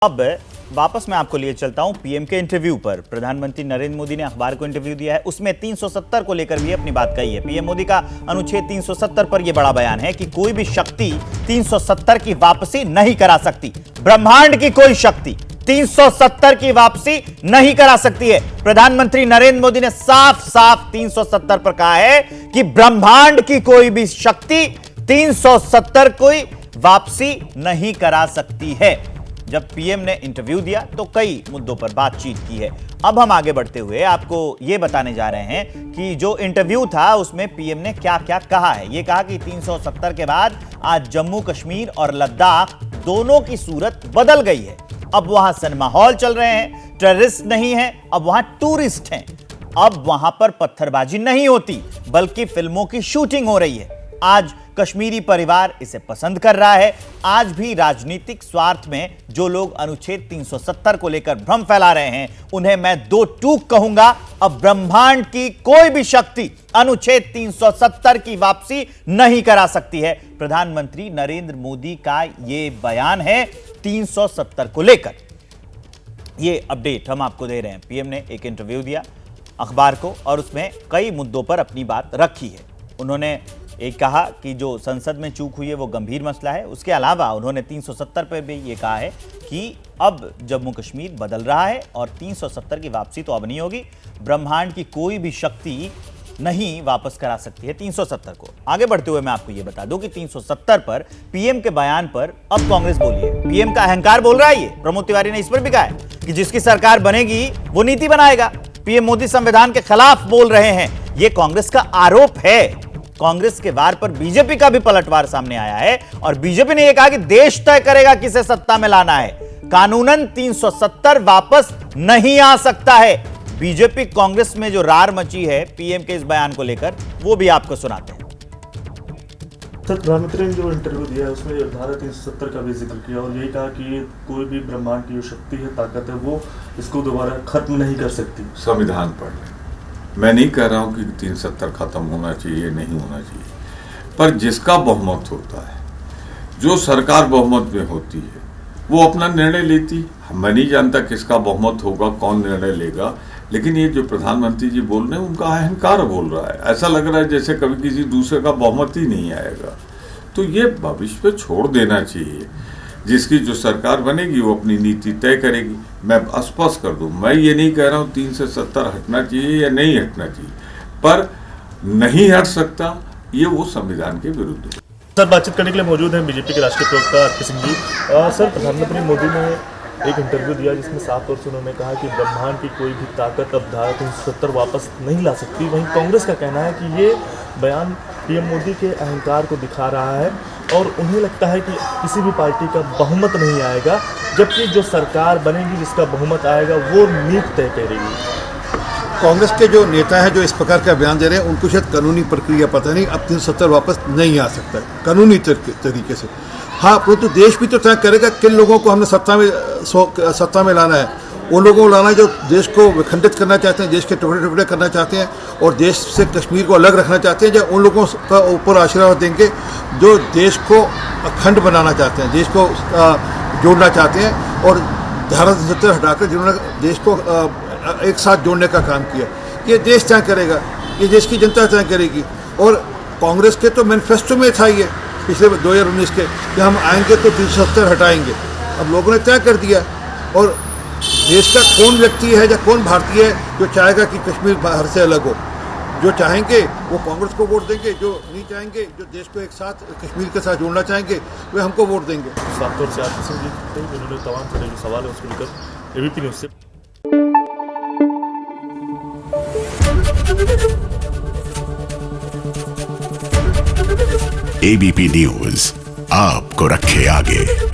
अब वापस मैं आपको लिए चलता हूं पीएम के इंटरव्यू पर। प्रधानमंत्री नरेंद्र मोदी ने अखबार को इंटरव्यू दिया है, उसमें 370 को लेकर भी अपनी बात कही है। पीएम मोदी का अनुच्छेद 370 पर यह बड़ा बयान है कि कोई भी शक्ति 370 की वापसी नहीं करा सकती। ब्रह्मांड की कोई शक्ति 370 की वापसी नहीं करा सकती है। प्रधानमंत्री नरेंद्र मोदी ने साफ साफ 370 पर कहा है कि ब्रह्मांड की कोई भी शक्ति 370 कोई वापसी नहीं करा सकती है। जब पीएम ने इंटरव्यू दिया तो कई मुद्दों पर बातचीत की है। अब हम आगे बढ़ते हुए आपको यह बताने जा रहे हैं कि जो इंटरव्यू था उसमें पीएम ने क्या क्या कहा है। यह कहा कि 370 के बाद आज जम्मू कश्मीर और लद्दाख दोनों की सूरत बदल गई है। अब वहां सिनेमा हॉल चल रहे हैं, टेररिस्ट नहीं है, अब वहां टूरिस्ट हैं। अब वहां पर पत्थरबाजी नहीं होती बल्कि फिल्मों की शूटिंग हो रही है। आज कश्मीरी परिवार इसे पसंद कर रहा है। आज भी राजनीतिक स्वार्थ में जो लोग अनुच्छेद 370 को लेकर भ्रम फैला रहे हैं उन्हें मैं दो टूक कहूंगा। अब ब्रह्मांड की कोई भी शक्ति अनुच्छेद 370 की वापसी नहीं करा सकती है। प्रधानमंत्री नरेंद्र मोदी का यह बयान है 370 को लेकर। यह अपडेट हम आपको दे रहे हैं। पीएम ने एक इंटरव्यू दिया अखबार को और उसमें कई मुद्दों पर अपनी बात रखी है। उन्होंने एक कहा कि जो संसद में चूक हुई है वो गंभीर मसला है। उसके अलावा उन्होंने 370 पर भी ये कहा है कि अब जम्मू कश्मीर बदल रहा है और 370 की वापसी तो अब नहीं होगी। ब्रह्मांड की कोई भी शक्ति नहीं वापस करा सकती है 370 को। आगे बढ़ते हुए मैं आपको ये बता दूं कि 370 पर पीएम के बयान पर अब कांग्रेस बोली है। पीएम का अहंकार बोल रहा है। ये प्रमोद तिवारी ने इस पर भी कहा है कि जिसकी सरकार बनेगी वो नीति बनाएगा। पीएम मोदी संविधान के खिलाफ बोल रहे हैं, ये कांग्रेस का आरोप है। कांग्रेस के वार पर बीजेपी का भी पलटवार सामने आया है और बीजेपी ने यह कहा कि देश तय करेगा किसे सत्ता में लाना है। कानूनन 370 वापस नहीं आ सकता है। बीजेपी कांग्रेस में जो रार मची है पीएम के इस बयान को लेकर वो भी आपको सुनाते हैं। सर, प्रधानमंत्री ने जो इंटरव्यू दिया है उसमें धारा 370 का भी जिक्र किया और यही कहा कि कोई भी ब्रह्मांड की जो शक्ति है, ताकत है, वो इसको दोबारा खत्म नहीं कर सकती। संविधान पढ़ लें। मैं नहीं कह रहा हूं कि 370 खत्म होना चाहिए, नहीं होना चाहिए, पर जिसका बहुमत होता है, जो सरकार बहुमत में होती है, वो अपना निर्णय लेती। मैं नहीं जानता किसका बहुमत होगा, कौन निर्णय लेगा, लेकिन ये जो प्रधानमंत्री जी बोल रहे हैं उनका अहंकार बोल रहा है। ऐसा लग रहा है जैसे कभी किसी दूसरे का बहुमत ही नहीं आएगा। तो ये भविष्य पे छोड़ देना चाहिए। जिसकी जो सरकार बनेगी वो अपनी नीति तय करेगी। मैं स्पष्ट कर दूं, मैं ये नहीं कह रहा हूँ 370 हटना चाहिए या नहीं हटना चाहिए, पर नहीं हट सकता ये वो संविधान के विरुद्ध है। सर, बातचीत करने के लिए मौजूद हैं बीजेपी के राष्ट्रीय प्रवक्ता आर.के. सिंह जी। सर, प्रधानमंत्री मोदी ने एक इंटरव्यू दिया जिसमें साफ तौर से उन्होंने कहा कि ब्रह्मांड की कोई भी ताकत अब धारा 370 वापस नहीं ला सकती। वहीं कांग्रेस का कहना है कि ये बयान पीएम मोदी के अहंकार को दिखा रहा है और उन्हें लगता है कि किसी भी पार्टी का बहुमत नहीं आएगा, जबकि जो सरकार बनेगी जिसका बहुमत आएगा वो नीति तय करेगी। कांग्रेस के जो नेता हैं जो इस प्रकार का बयान दे रहे हैं उनको शायद कानूनी प्रक्रिया पता नहीं। अब 370 वापस नहीं आ सकता है कानूनी तरीके से। हाँ, परंतु देश भी तो तय करेगा किन लोगों को हमने सत्ता में लाना है। उन लोगों को लाना है जो देश को विखंडित करना चाहते हैं, देश के टुकड़े टुकड़े करना चाहते हैं और देश से कश्मीर को अलग रखना चाहते हैं, या उन लोगों का ऊपर आशीर्वाद देंगे जो देश को अखंड बनाना चाहते हैं, देश को जोड़ना चाहते हैं और धारा 370 हटाकर जिन्होंने देश को एक साथ जोड़ने का काम किया। ये देश तय करेगा, ये देश की जनता तय करेगी। और कांग्रेस के तो मैनिफेस्टो में था ये पिछले 2019 के कि हम आएंगे तो 370 हटाएंगे। अब लोगों ने तय कर दिया और देश का कौन व्यक्ति है या कौन भारतीय है जो चाहेगा कि कश्मीर बाहर से अलग हो। जो चाहेंगे वो कांग्रेस को वोट देंगे, जो नहीं चाहेंगे, जो देश को एक साथ कश्मीर के साथ जोड़ना चाहेंगे वे हमको वोट देंगे। साफ तौर से आर.के. सिंह जी उन्होंने तमाम तरह के सवाल है उसको लेकर एबीपी न्यूज़ से। एबीपी न्यूज आपको रखे आगे।